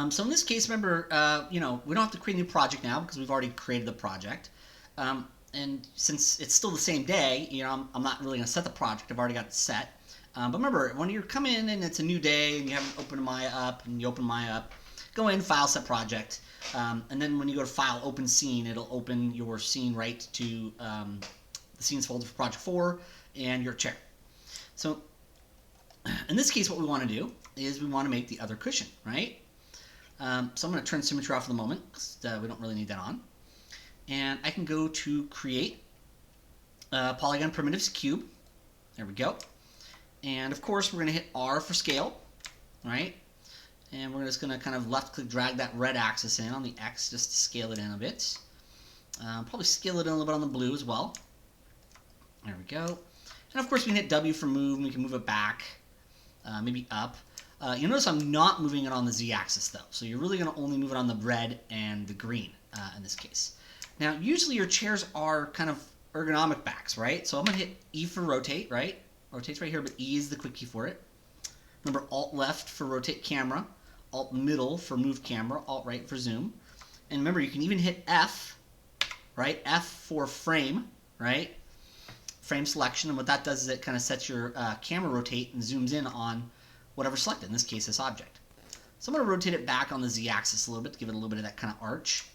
So in this case, remember, we don't have to create a new project now because we've already created the project. And since it's still the same day, I'm not really going to set the project. I've already got it set. But remember, when you come in and it's a new day and you haven't opened Maya up, and you open Maya up, go in, File, Set Project. And then when you go to File, Open Scene, it'll open your scene right to the Scenes folder for Project 4 and your chair. So in this case, what we want to do is we want to make the other cushion, right? So I'm going to turn Symmetry off for the moment because we don't really need that on. And I can go to Create Polygon Primitives Cube. There we go. And of course, we're going to hit R for Scale, right? And we're just going to kind of left-click drag that red axis in on the X just to scale it in a bit. Probably scale it in a little bit on the blue as well. There we go. And of course, we can hit W for move, and we can move it back, maybe up. You notice I'm not moving it on the Z-axis, though. So you're really going to only move it on the red and the green in this case. Now, usually your chairs are kind of ergonomic backs, right? So I'm going to hit E for rotate, right? Rotates right here, but E is the quick key for it. Remember, Alt-left for rotate camera, Alt-middle for move camera, Alt-right for zoom. And remember, you can even hit F, right? F for frame, right? Frame selection, and what that does is it kind of sets your camera rotate and zooms in on whatever's selected, in this case, this object. So I'm going to rotate it back on the Z-axis a little bit to give it a little bit of that kind of arch.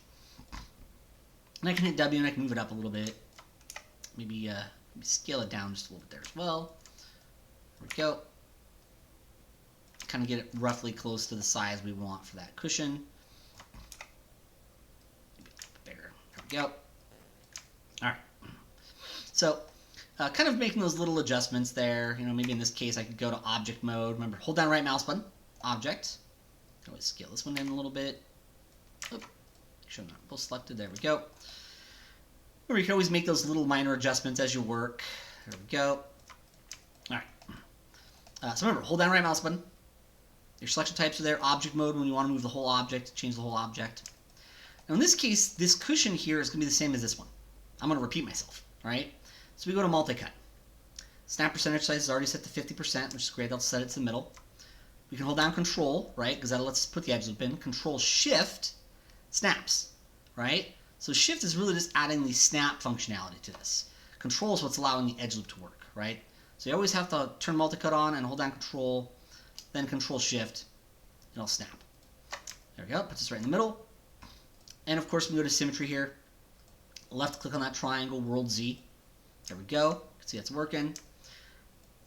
And I can hit W and I can move it up a little bit. Maybe scale it down just a little bit there as well. There we go. Kind of get it roughly close to the size we want for that cushion. Maybe a little bit bigger. There we go. All right. So kind of making those little adjustments there. Maybe in this case I could go to object mode. Remember, hold down right mouse button, object. Always scale this one in a little bit. Oop. Make sure I'm not both selected. There we go. Or you can always make those little minor adjustments as you work. There we go. All right. So remember, hold down right mouse button. Your selection types are there. Object mode when you want to move the whole object, change the whole object. Now in this case, this cushion here is going to be the same as this one. I'm going to repeat myself. All right. So we go to multi-cut. Snap percentage size is already set to 50%, which is great. I'll set it to the middle. We can hold down Control, right, because that lets us put the edge loop in. Control Shift snaps, right? So Shift is really just adding the snap functionality to this. Control is what's allowing the edge loop to work, right? So you always have to turn multi-cut on and hold down Control, then Control Shift, and it'll snap. There we go. Puts us right in the middle. And of course, we go to Symmetry here. Left click on that triangle, World Z. There we go. You can see it's working.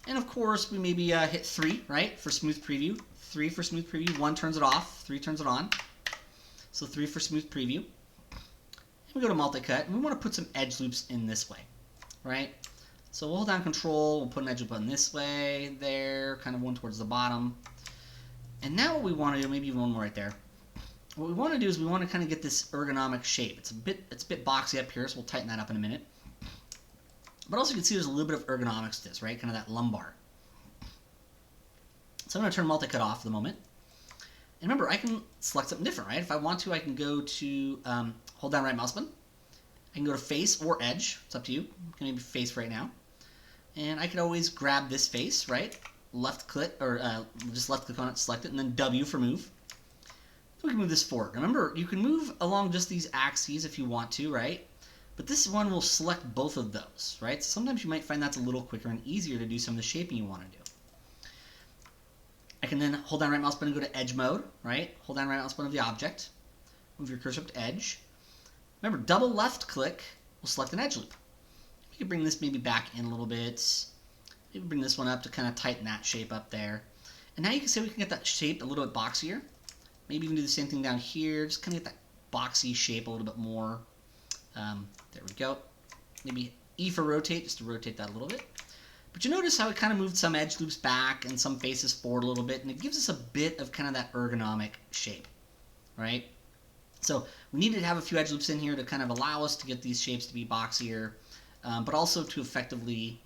And of course, we maybe hit 3, right, for smooth preview. 3 for smooth preview. 1 turns it off. 3 turns it on. So 3 for smooth preview. And we go to multi-cut, and we want to put some edge loops in this way, right? So we'll hold down Control. We'll put an edge loop on this way, there, kind of one towards the bottom. And now what we want to do, maybe even one more right there. What we want to do is we want to kind of get this ergonomic shape. It's a bit boxy up here, so we'll tighten that up in a minute. But also you can see there's a little bit of ergonomics to this, right? Kind of that lumbar. So I'm going to turn multi-cut off for the moment. And remember, I can select something different, right? If I want to, I can go to, hold down right mouse button. I can go to face or edge. It's up to you. I'm going to maybe face right now. And I could always grab this face, right? Left click, or just left click on it, select it, and then W for move. So we can move this forward. Remember, you can move along just these axes if you want to, right? But this one will select both of those, right? So sometimes you might find that's a little quicker and easier to do some of the shaping you want to do. I can then hold down right mouse button and go to edge mode, right? Hold down right mouse button of the object. Move your cursor up to edge. Remember, double left click will select an edge loop. We can bring this maybe back in a little bit. Maybe bring this one up to kind of tighten that shape up there. And now you can see we can get that shape a little bit boxier. Maybe even do the same thing down here. Just kind of get that boxy shape a little bit more. There we go. Maybe E for rotate, just to rotate that a little bit. But you notice how it kind of moved some edge loops back and some faces forward a little bit, and it gives us a bit of kind of that ergonomic shape, right? So we needed to have a few edge loops in here to kind of allow us to get these shapes to be boxier, but also to effectively,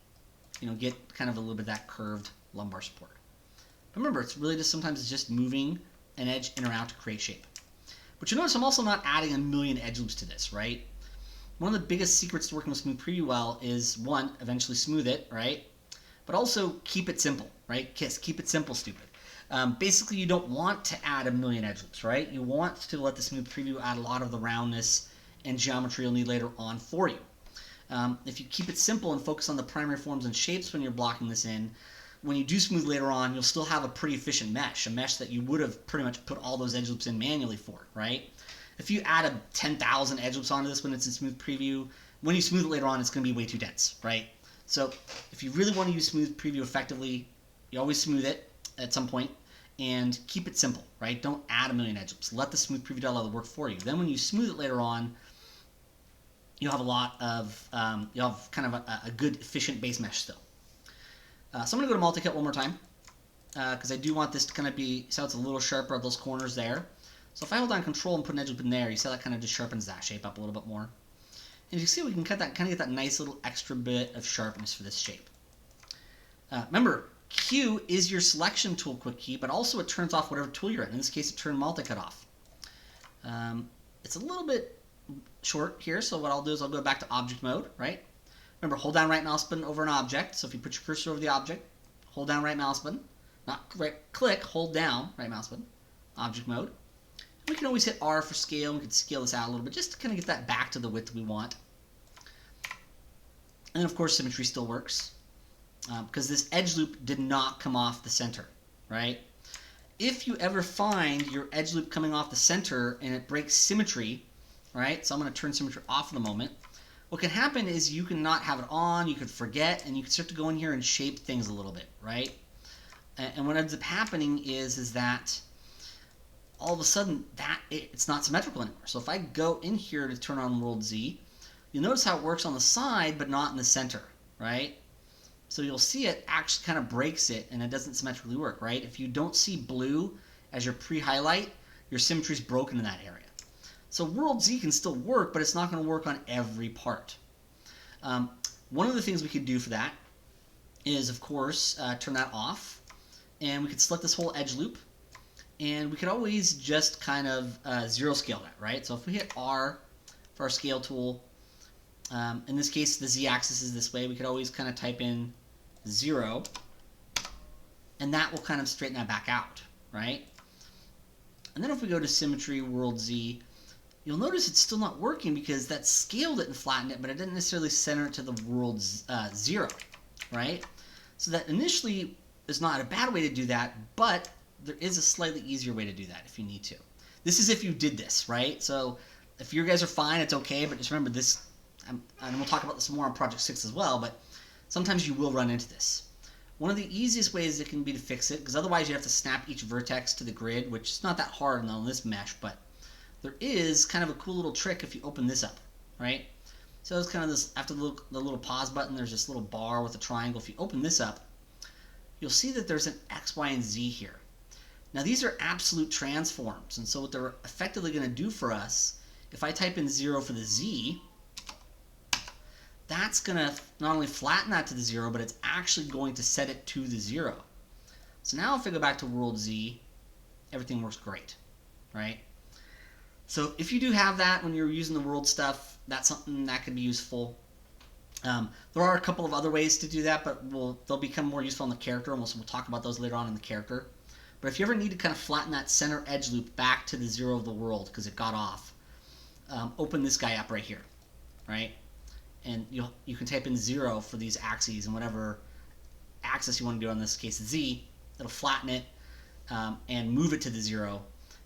get kind of a little bit of that curved lumbar support. But remember, it's really just sometimes it's just moving an edge in or out to create shape. But you notice I'm also not adding a million edge loops to this, right? One of the biggest secrets to working with Smooth Preview well is, one, eventually smooth it, right? But also keep it simple, right? Keep it simple, stupid. Basically, you don't want to add a million edge loops, right? You want to let the smooth preview add a lot of the roundness and geometry you'll need later on for you. If you keep it simple and focus on the primary forms and shapes when you're blocking this in, when you do smooth later on, you'll still have a pretty efficient mesh, a mesh that you would have pretty much put all those edge loops in manually for, right? If you add a 10,000 edge loops onto this when it's in smooth preview, when you smooth it later on, it's going to be way too dense, right? So if you really want to use smooth preview effectively, you always smooth it at some point and keep it simple, right? Don't add a million edge loops. Let the smooth preview do all the work for you. Then when you smooth it later on, you'll have a lot of, you'll have kind of a good efficient base mesh still. So I'm going to go to multi-cut one more time because I do want this to kind of be, so it's a little sharper at those corners there. So if I hold down control and put an edge loop in there, you see how that kind of just sharpens that shape up a little bit more. And you see we can cut that, kind of get that nice little extra bit of sharpness for this shape. Remember, Q is your selection tool quick key, but also it turns off whatever tool you're in. In this case, it turned multi-cut off. It's a little bit short here, so what I'll do is I'll go back to object mode, right? Remember, hold down right mouse button over an object. So if you put your cursor over the object, hold down right mouse button, not right click, hold down right mouse button, object mode. We can always hit R for scale. We can scale this out a little bit just to kind of get that back to the width we want. And then, of course, symmetry still works because this edge loop did not come off the center, right? If you ever find your edge loop coming off the center and it breaks symmetry, right? So I'm going to turn symmetry off in a moment. What can happen is you can not have it on, you could forget, and you can start to go in here and shape things a little bit, right? And what ends up happening is that all of a sudden it's not symmetrical anymore. So if I go in here to turn on World Z, you'll notice how it works on the side but not in the center, right? So you'll see it actually kind of breaks it and it doesn't symmetrically work, right? If you don't see blue as your pre-highlight, your symmetry is broken in that area. So World Z can still work, but it's not going to work on every part. One of the things we could do for that is, of course, turn that off, and we could select this whole edge loop, and we could always just kind of zero scale that, right? So if we hit R for our scale tool, in this case the Z-axis is this way, we could always kind of type in 0, and that will kind of straighten that back out, right? And then if we go to Symmetry, World Z, you'll notice it's still not working because that scaled it and flattened it, but it didn't necessarily center it to the world 0, right? So that initially is not a bad way to do that, but there is a slightly easier way to do that if you need to. This is if you did this, right? So if your guys are fine, it's okay, but just remember this, and we'll talk about this more on Project 6 as well, but sometimes you will run into this. One of the easiest ways it can be to fix it, because otherwise you have to snap each vertex to the grid, which is not that hard on this mesh, but there is kind of a cool little trick if you open this up, right? So it's kind of this, after the little pause button, there's this little bar with a triangle. If you open this up, you'll see that there's an X, Y, and Z here. Now these are absolute transforms, and so what they're effectively going to do for us, if I type in 0 for the Z, that's going to not only flatten that to the 0, but it's actually going to set it to the 0. So now if I go back to World Z, everything works great, right? So if you do have that when you're using the world stuff, that's something that could be useful. There are a couple of other ways to do that, but they'll become more useful in the character, and we'll talk about those later on in the character. But if you ever need to kind of flatten that center edge loop back to the 0 of the world because it got off, open this guy up right here, right? And you can type in 0 for these axes and whatever axis you want to do, in this case Z. It'll flatten it and move it to the 0.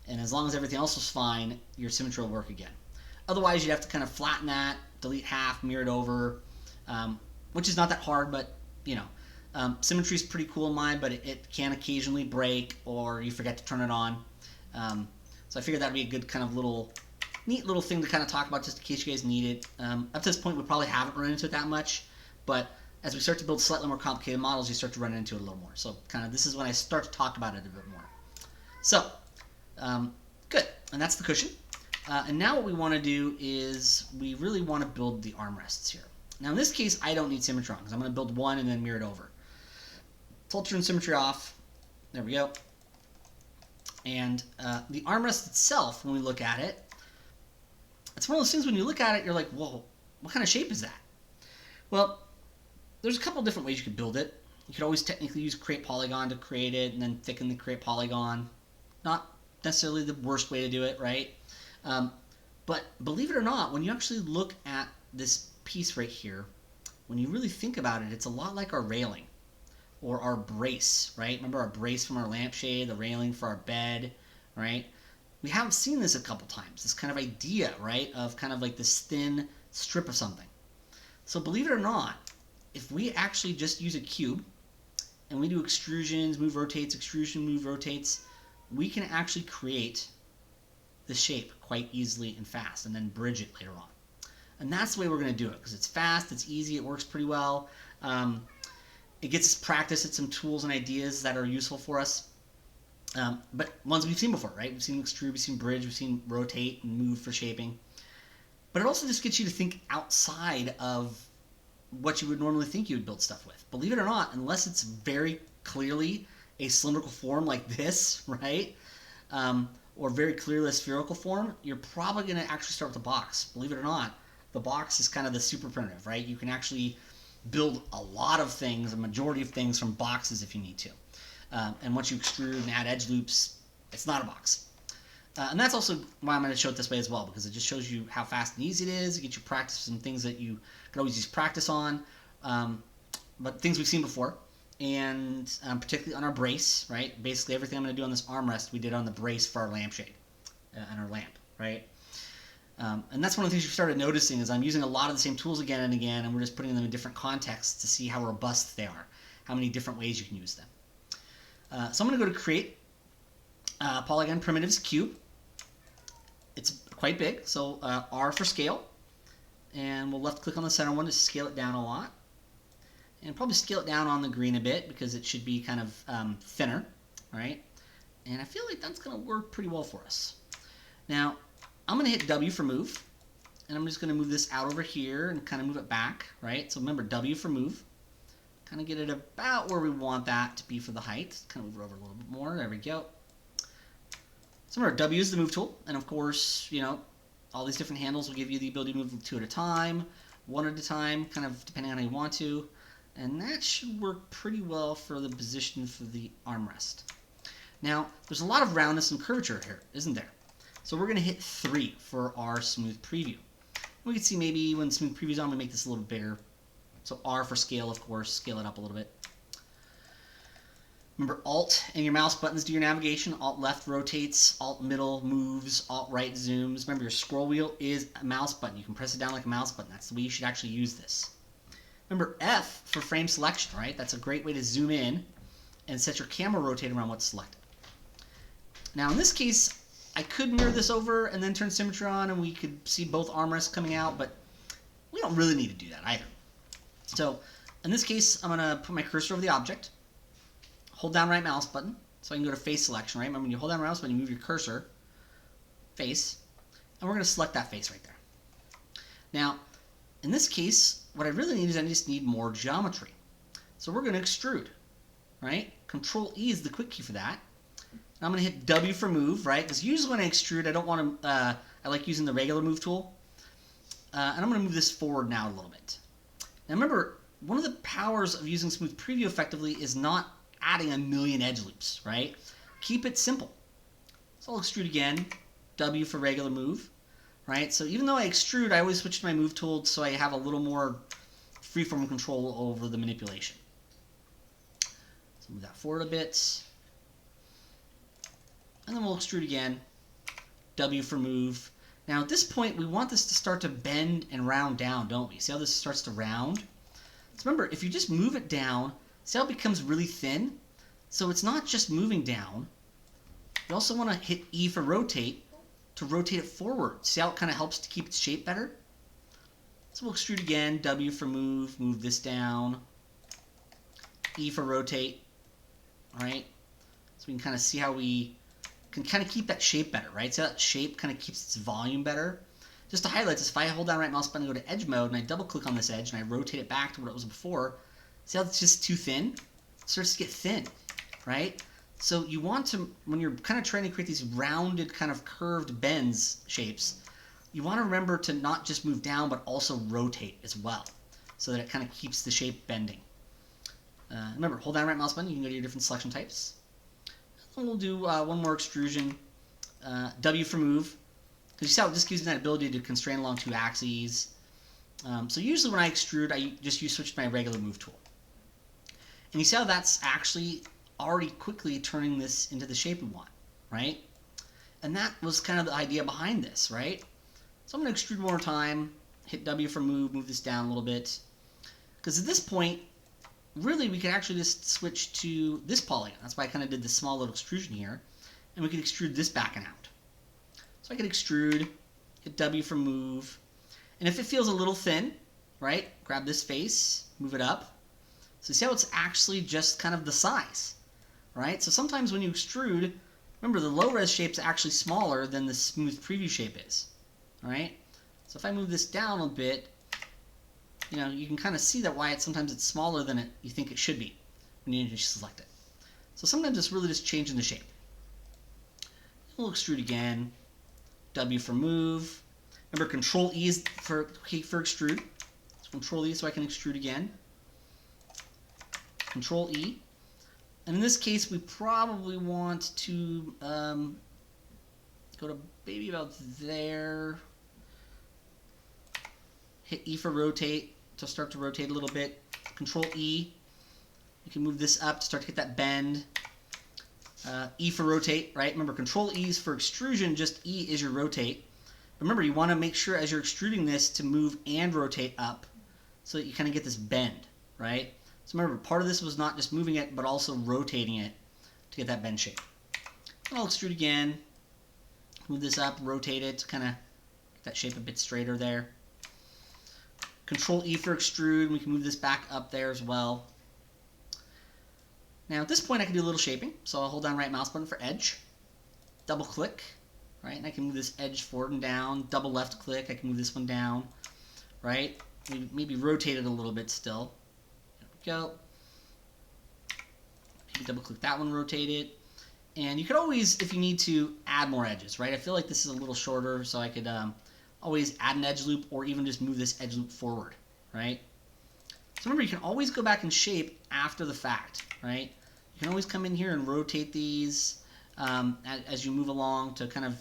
And as long as everything else was fine, your symmetry will work again. Otherwise, you'd have to kind of flatten that, delete half, mirror it over, which is not that hard, but you know, symmetry is pretty cool in mine, but it can occasionally break or you forget to turn it on. So I figured that'd be a good kind of neat little thing to kind of talk about just in case you guys need it. Up to this point, we probably haven't run into it that much, but as we start to build slightly more complicated models, you start to run into it a little more. So kind of this is when I start to talk about it a bit more. So good, and that's the cushion. And now what we want to do is we really want to build the armrests here. Now in this case, I don't need symmetry on because I'm going to build one and then mirror it over. So I'll turn symmetry off. There we go. And the armrest itself, when we look at it, it's one of those things when you look at it, you're like, whoa, what kind of shape is that? Well, there's a couple different ways you could build it. You could always technically use create polygon to create it and then thicken the create polygon. Not necessarily the worst way to do it, right? But believe it or not, when you actually look at this piece right here, when you really think about it, it's a lot like our railing or our brace, right? Remember our brace from our lampshade, the railing for our bed, right? We haven't seen this a couple times, this kind of idea, right, of kind of like this thin strip of something. So believe it or not, if we actually just use a cube and we do extrusions, move, rotates, extrusion, move, rotates, we can actually create the shape quite easily and fast and then bridge it later on. And that's the way we're going to do it because it's fast, it's easy, it works pretty well. It gets us practice at some tools and ideas that are useful for us. But ones we've seen before, right? We've seen extrude, we've seen bridge, we've seen rotate and move for shaping. But it also just gets you to think outside of what you would normally think you would build stuff with. Believe it or not, unless it's very clearly a cylindrical form like this, right? Or very clearly a spherical form, you're probably going to actually start with a box. Believe it or not, the box is kind of the super primitive, right? You can actually build a lot of things, a majority of things from boxes if you need to. And once you extrude and add edge loops, it's not a box. And that's also why I'm going to show it this way as well, because it just shows you how fast and easy it is. It gets you practice some things that you can always use practice on, but things we've seen before, and particularly on our brace, right? Basically everything I'm going to do on this armrest we did on the brace for our lampshade and our lamp, right? And that's one of the things you started noticing is I'm using a lot of the same tools again and again, and we're just putting them in different contexts to see how robust they are, how many different ways you can use them. So I'm going to go to create Polygon Primitives cube. It's quite big, so R for scale, and we'll left click on the center one to scale it down a lot, and probably scale it down on the green a bit because it should be kind of thinner, right? And I feel like that's going to work pretty well for us. Now I'm going to hit W for move, and I'm just going to move this out over here and kind of move it back, right? So remember W for move, kind of get it about where we want that to be for the height. Kind of move it over a little bit more. There we go. So remember, W is the move tool, and of course, you know, all these different handles will give you the ability to move 2 at a time, 1 at a time, kind of depending on how you want to, and that should work pretty well for the position for the armrest. Now, there's a lot of roundness and curvature here, isn't there? So we're going to hit 3 for our smooth preview. We can see maybe when smooth preview's on, we make this a little bigger. So R for scale, of course, scale it up a little bit. Remember, Alt and your mouse buttons do your navigation. Alt left rotates, Alt middle moves, Alt right zooms. Remember, your scroll wheel is a mouse button. You can press it down like a mouse button. That's the way you should actually use this. Remember, F for frame selection, right? That's a great way to zoom in and set your camera rotate around what's selected. Now, in this case, I could mirror this over and then turn symmetry on and we could see both armrests coming out, but we don't really need to do that either. So, in this case, I'm going to put my cursor over the object. Hold down right mouse button so I can go to face selection, right? Remember, when you hold down right mouse button, you move your cursor, face, and we're going to select that face right there. Now, in this case, what I really need is I just need more geometry. So we're going to extrude, right? Control E is the quick key for that. And I'm going to hit W for move, right? Because usually when I extrude, I don't want to, I like using the regular move tool. And I'm going to move this forward now a little bit. Now remember, one of the powers of using smooth preview effectively is not adding a million edge loops, right? Keep it simple. So I'll extrude again, W for regular move, right? So even though I extrude, I always switch to my move tool so I have a little more freeform control over the manipulation. So move that forward a bit. And then we'll extrude again, W for move. Now at this point, we want this to start to bend and round down, don't we? See how this starts to round? So remember, if you just move it down, see how it becomes really thin? So it's not just moving down. You also want to hit E for rotate to rotate it forward. See how it kind of helps to keep its shape better? So we'll extrude again, W for move, move this down, E for rotate, all right? So we can kind of see how we can kind of keep that shape better, right? So that shape kind of keeps its volume better. Just to highlight this, if I hold down right mouse button and go to edge mode and I double click on this edge and I rotate it back to what it was before, see how it's just too thin? It starts to get thin, right? So you want to, when you're kind of trying to create these rounded kind of curved bends shapes, you want to remember to not just move down but also rotate as well so that it kind of keeps the shape bending. Remember, hold down right mouse button, you can go to your different selection types. And we'll do one more extrusion, W for move, because you see how it just gives me that ability to constrain along 2 axes. So usually when I extrude, I just switch to my regular move tool. And you see how that's actually already quickly turning this into the shape we want, right? And that was kind of the idea behind this, right? So I'm going to extrude one more time, hit W for move, move this down a little bit. Because at this point, really we could actually just switch to this polygon. That's why I kind of did this small little extrusion here. And we could extrude this back and out. So I could extrude, hit W for move. And if it feels a little thin, right, grab this face, move it up. So see how it's actually just kind of the size, right? So sometimes when you extrude, remember the low-res shape's actually smaller than the smooth preview shape is, right? So if I move this down a bit, you know, you can kind of see that why sometimes it's smaller than you think it should be when you initially select it. So sometimes it's really just changing the shape. We'll extrude again, W for move. Remember, Control E is for extrude. So Control E so I can extrude again. Control E. And in this case, we probably want to go to maybe about there. Hit E for rotate to start to rotate a little bit. Control E. You can move this up to start to get that bend. E for rotate, right? Remember, Control E is for extrusion, just E is your rotate. Remember, you want to make sure as you're extruding this to move and rotate up so that you kind of get this bend, right? So remember, part of this was not just moving it, but also rotating it to get that bend shape. And I'll extrude again, move this up, rotate it to kind of get that shape a bit straighter there. Control E for extrude, and we can move this back up there as well. Now at this point I can do a little shaping, so I'll hold down right mouse button for edge, double click, right, and I can move this edge forward and down, double left click, I can move this one down, right, maybe rotate it a little bit still. There we go. Maybe double click that one, rotate it. And you could always, if you need to, add more edges, right? I feel like this is a little shorter, so I could always add an edge loop or even just move this edge loop forward, right? So remember, you can always go back and shape after the fact, right? You can always come in here and rotate these as you move along to kind of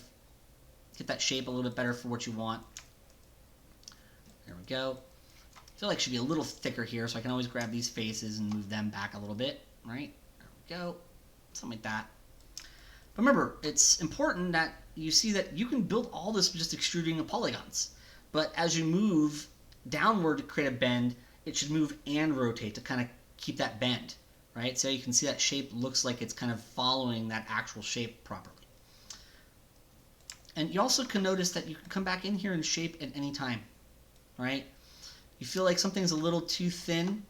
get that shape a little bit better for what you want. There we go. I feel like it should be a little thicker here, so I can always grab these faces and move them back a little bit, right? There we go. Something like that. But remember, it's important that you see that you can build all this with just extruding polygons. But as you move downward to create a bend, it should move and rotate to kind of keep that bend, right? So you can see that shape looks like it's kind of following that actual shape properly. And you also can notice that you can come back in here and shape at any time, right? You feel like something's a little too thin,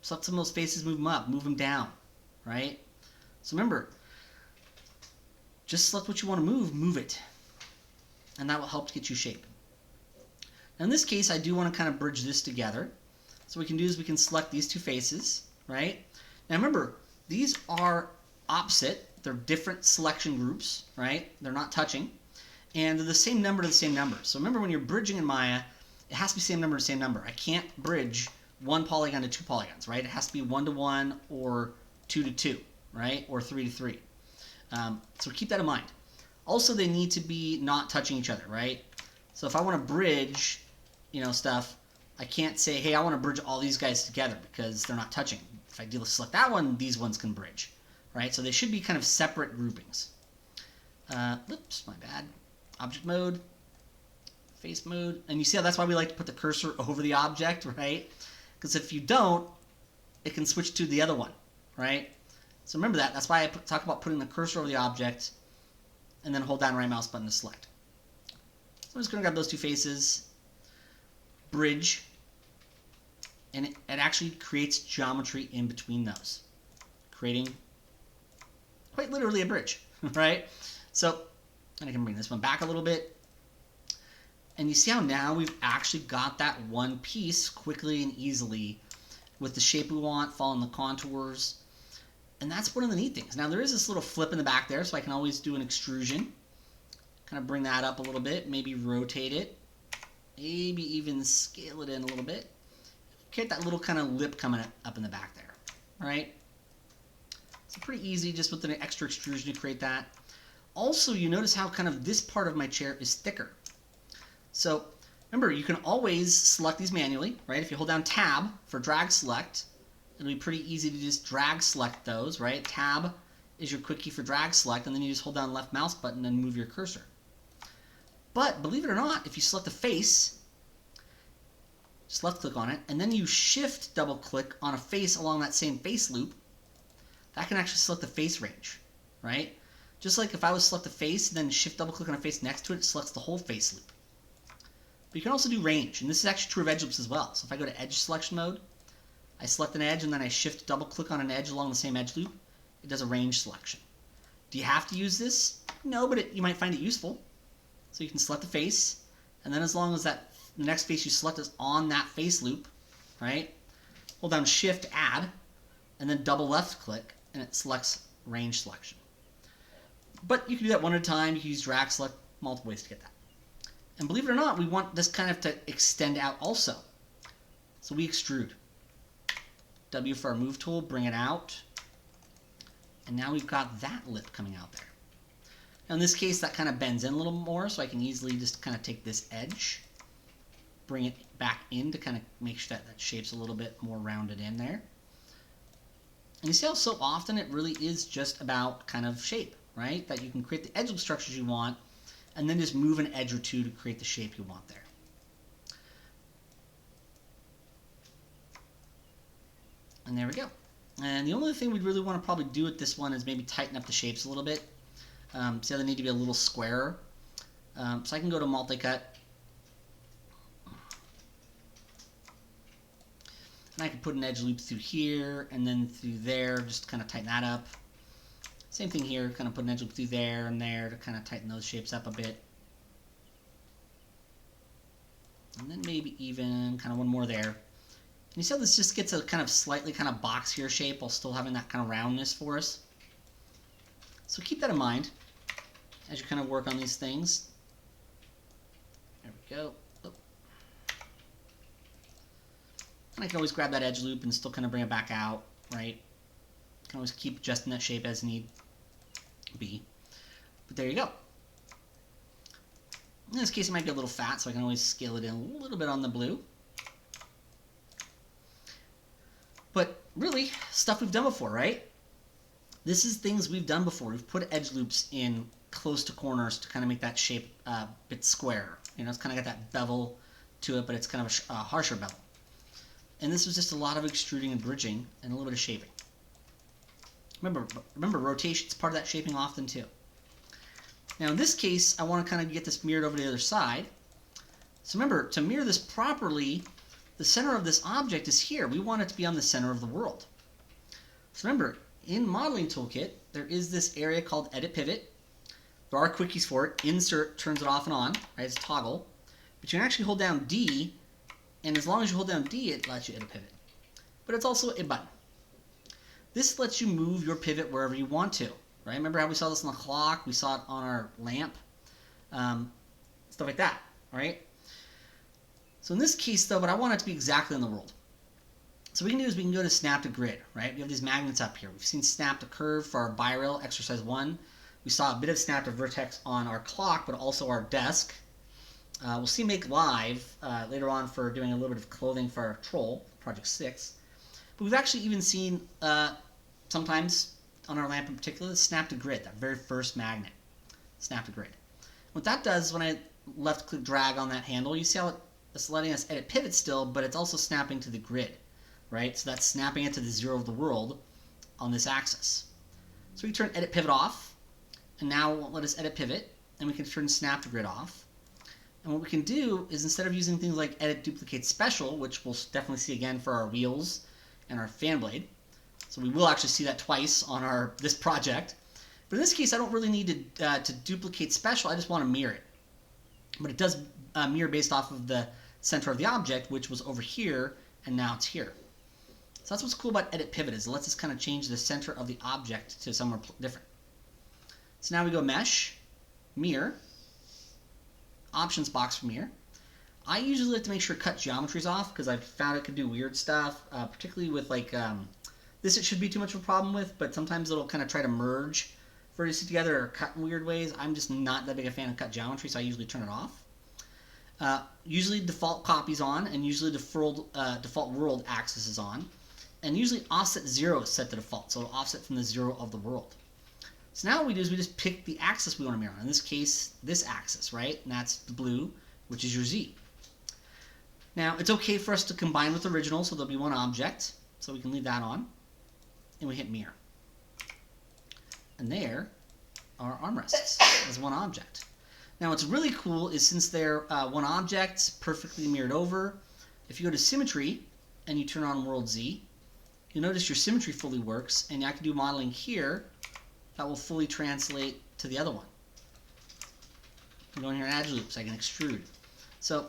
select some of those faces, move them up, move them down, right? So remember, just select what you want to move it. And that will help to get you shape. Now in this case, I do want to kind of bridge this together. So what we can do is we can select these 2 faces, right? Now remember, these are opposite. They're different selection groups, right? They're not touching. And they're the same number to the same number. So remember, when you're bridging in Maya, it has to be same number to same number. I can't bridge 1 polygon to 2 polygons, right? It has to be 1 to 1 or 2 to 2, right? Or 3 to 3. So keep that in mind. Also, they need to be not touching each other, right? So if I want to bridge, you know, stuff, I can't say, hey, I want to bridge all these guys together because they're not touching. If I select that one, these ones can bridge, right? So they should be kind of separate groupings. Oops, my bad. Object mode. Face mode, and you see how that's why we like to put the cursor over the object, right? Because if you don't, it can switch to the other one, right? So remember that. That's why I talk about putting the cursor over the object and then hold down right mouse button to select. So I'm just going to grab those 2 faces, bridge, and it actually creates geometry in between those, creating quite literally a bridge, right? So, and I can bring this one back a little bit. And you see how now we've actually got that one piece quickly and easily with the shape we want, following the contours. And that's one of the neat things. Now there is this little flip in the back there, so I can always do an extrusion. Kind of bring that up a little bit, maybe rotate it, maybe even scale it in a little bit. Get that little kind of lip coming up in the back there. right? It's pretty easy just with an extra extrusion to create that. Also, you notice how kind of this part of my chair is thicker. So remember, you can always select these manually, right? If you hold down Tab for drag select, it'll be pretty easy to just drag select those, right? Tab is your quick key for drag select, and then you just hold down the left mouse button and move your cursor. But believe it or not, if you select the face, just left click on it, and then you shift double click on a face along that same face loop, that can actually select the face range, right? Just like if I was to select the face, then shift double click on a face next to it, it selects the whole face loop. But you can also do range, and this is actually true of edge loops as well. So if I go to edge selection mode, I select an edge and then I shift double click on an edge along the same edge loop, it does a range selection. Do you have to use this? No, but you might find it useful. So you can select the face, and then as long as the next face you select is on that face loop, right? Hold down shift add, and then double left click, and it selects range selection. But you can do that one at a time. You can use drag select, multiple ways to get that. And believe it or not, we want this kind of to extend out also. So we extrude. W for our move tool, bring it out. And now we've got that lip coming out there. Now in this case, that kind of bends in a little more, so I can easily just kind of take this edge, bring it back in to kind of make sure that that shape's a little bit more rounded in there. And you see how so often it really is just about kind of shape, right? That you can create the edge loop structures you want, and then just move an edge or two to create the shape you want there. And there we go. And the only thing we'd really want to probably do with this one is maybe tighten up the shapes a little bit. See how they need to be a little squarer. So I can go to multi-cut. And I can put an edge loop through here and then through there, just kind of tighten that up. Same thing here, kind of put an edge loop through there and there to kind of tighten those shapes up a bit. And then maybe even kind of one more there. And you see how this just gets a kind of slightly kind of box here shape while still having that kind of roundness for us. So keep that in mind as you kind of work on these things. There we go. Oh. And I can always grab that edge loop and still kind of bring it back out, right? Can always keep adjusting that shape as need be. But there you go. In this case, it might be a little fat, so I can always scale it in a little bit on the blue. But really, stuff we've done before, right? This is things we've done before. We've put edge loops in close to corners to kind of make that shape a bit square. You know, it's kind of got that bevel to it, but it's kind of a harsher bevel. And this was just a lot of extruding and bridging and a little bit of shaping. Remember, rotation's part of that shaping often too. Now in this case, I want to kind of get this mirrored over to the other side. So remember, to mirror this properly, the center of this object is here. We want it to be on the center of the world. So remember, in Modeling Toolkit, there is this area called Edit Pivot. There are quickies for it. Insert turns it off and on, right? It's a toggle. But you can actually hold down D, and as long as you hold down D, it lets you edit pivot. But it's also a button. This lets you move your pivot wherever you want to, right? Remember how we saw this on the clock? We saw it on our lamp, stuff like that, right? So in this case, though, but I want it to be exactly in the world. So what we can do is we can go to Snap to Grid, right? We have these magnets up here. We've seen Snap to Curve for our bi-rail, exercise 1. We saw a bit of Snap to Vertex on our clock, but also our desk. We'll see Make Live later on for doing a little bit of clothing for our troll, Project 6. But we've actually even seen sometimes on our lamp in particular, Snap to Grid, that very first magnet, Snap to Grid. What that does is when I left click drag on that handle, you see how it's letting us edit pivot still, but it's also snapping to the grid, right? So that's snapping it to the zero of the world on this axis. So we turn edit pivot off, and now it won't let us edit pivot, and we can turn snap to grid off. And what we can do is instead of using things like edit duplicate special, which we'll definitely see again for our wheels and our fan blade, so we will actually see that twice on this project. But in this case, I don't really need to duplicate special. I just want to mirror it. But it does mirror based off of the center of the object, which was over here, and now it's here. So that's what's cool about edit pivot, is it lets us kind of change the center of the object to somewhere different. So now we go mesh, mirror, options box for mirror. I usually like to make sure cut geometries off because I've found it can do weird stuff, particularly with like This it should be too much of a problem with, but sometimes it'll kind of try to merge vertices together or cut in weird ways. I'm just not that big a fan of cut geometry, so I usually turn it off. Usually default copy's on, and usually default world axis is on. And usually offset 0 is set to default, so it'll offset from the 0 of the world. So now what we do is we just pick the axis we want to mirror. In this case, this axis, right? And that's the blue, which is your Z. Now, it's okay for us to combine with the original, so there'll be one object. So we can leave that on. And we hit mirror. And there are armrests as one object. Now, what's really cool is since they're one object, perfectly mirrored over, if you go to Symmetry and you turn on World Z, you'll notice your symmetry fully works, and I can do modeling here that will fully translate to the other one. I can go in here and add loops. I can extrude. So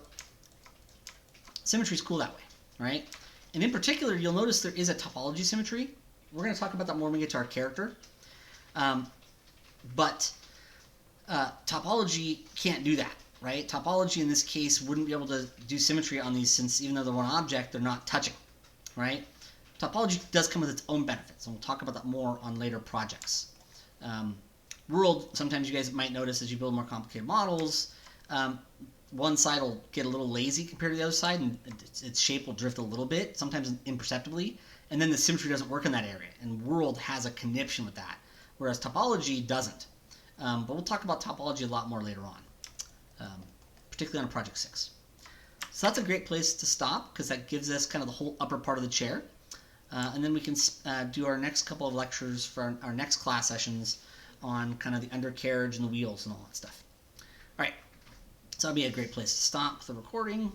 symmetry is cool that way, right? And in particular, you'll notice there is a topology symmetry. We're going to talk about that more when we get to our character. But topology can't do that, right? Topology in this case wouldn't be able to do symmetry on these since even though they're one object, they're not touching, right? Topology does come with its own benefits, and we'll talk about that more on later projects. World, sometimes you guys might notice as you build more complicated models, one side will get a little lazy compared to the other side, and its shape will drift a little bit, sometimes imperceptibly, and then the symmetry doesn't work in that area, and World has a conniption with that, whereas topology doesn't. But we'll talk about topology a lot more later on, particularly on Project 6. So that's a great place to stop, because that gives us kind of the whole upper part of the chair. And then we can do our next couple of lectures for our next class sessions on kind of the undercarriage and the wheels and all that stuff. All right, so that'll be a great place to stop the recording.